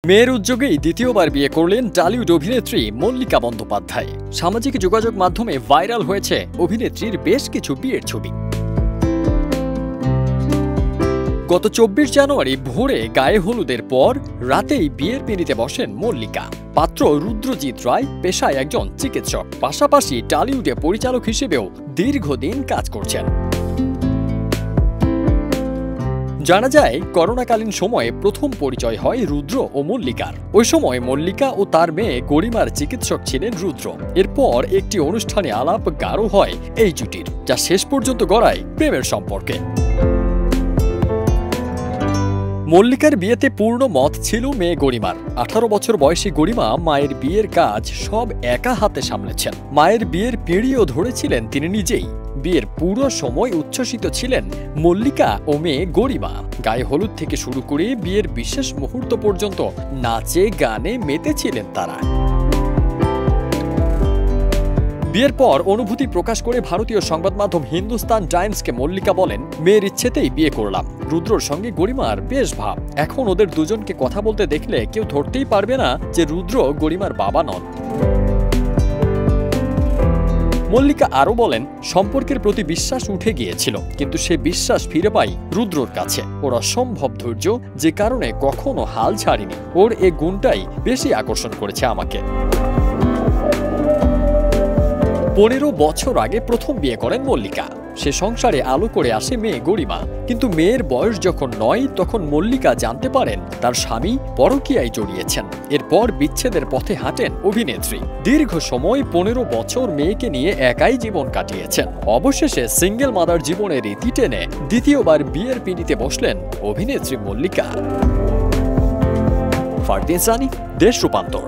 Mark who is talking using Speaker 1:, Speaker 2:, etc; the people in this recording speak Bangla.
Speaker 1: মেয়ের উদ্যোগেই দ্বিতীয়বার বিয়ে করলেন টলিউড অভিনেত্রী মল্লিকা বন্দ্যোপাধ্যায়। সামাজিক যোগাযোগ মাধ্যমে ভাইরাল হয়েছে অভিনেত্রীর বেশ কিছু বিয়ের ছবি। গত ২৪ জানুয়ারি ভোরে গায়ে হলুদের পর রাতেই বিয়ের পিঁড়িতে বসেন মল্লিকা। পাত্র রুদ্রজিৎ রায় পেশায় একজন চিকিৎসক, পাশাপাশি টলিউডে পরিচালক হিসেবেও দীর্ঘদিন কাজ করছেন। জানা যায়, করোনাকালীন সময়ে প্রথম পরিচয় হয় রুদ্র ও মল্লিকার। ওই সময় মল্লিকা ও তার মেয়ে গরিমার চিকিৎসক ছিলেন রুদ্র। এরপর একটি অনুষ্ঠানে আলাপ গাঢ় হয় এই জুটির, যা শেষ পর্যন্ত গড়ায় প্রেমের সম্পর্কে। মল্লিকার বিয়েতে পূর্ণ মত ছিল মেয়ে গরিমার। 18 বছর বয়সী গরিমা মায়ের বিয়ের কাজ সব একা হাতে সামলেছেন। মায়ের বিয়ের পিঁড়িও ধরেছিলেন তিনি নিজেই। বিয়ের পুরো সময় উচ্ছ্বসিত ছিলেন মল্লিকা ও মেয়ে গরিমা। গায়ে হলুদ থেকে শুরু করে বিয়ের বিশেষ মুহূর্ত পর্যন্ত নাচে গানে মেতেছিলেন তারা। বিয়ের পর অনুভূতি প্রকাশ করে ভারতীয় সংবাদ মাধ্যম হিন্দুস্তান টাইমসকে মল্লিকা বলেন, মেয়ের ইচ্ছেতেই বিয়ে করলাম। রুদ্রর সঙ্গে গরিমার বেশ ভাব। এখন ওদের দুজনকে কথা বলতে দেখলে কেউ ধরতেই পারবে না যে রুদ্র গরিমার বাবা নন। মল্লিকা আরও বলেন, সম্পর্কের প্রতি বিশ্বাস উঠে গিয়েছিল, কিন্তু সে বিশ্বাস ফিরে পাই রুদ্রর কাছে। ওর অসম্ভব ধৈর্য, যে কারণে কখনো হাল ছাড়িনি। ওর এ গুণটাই বেশি আকর্ষণ করেছে আমাকে। 15 বছর আগে প্রথম বিয়ে করেন মল্লিকা। সে সংসারে আলো করে আসে মেয়ে গরিমা। কিন্তু মেয়ের বয়স যখন 9, তখন মল্লিকা জানতে পারেন তার স্বামী পরকীয়ায় জড়িয়েছেন। এরপর বিচ্ছেদের পথে হাঁটেন অভিনেত্রী। দীর্ঘ সময় 15 বছর মেয়েকে নিয়ে একাই জীবন কাটিয়েছেন। অবশেষে সিঙ্গেল মাদার জীবনের ইতি টেনে দ্বিতীয়বার বিয়ের পিঁড়িতে বসলেন অভিনেত্রী মল্লিকা। ফারদিন সানি, দেশ রূপান্তর।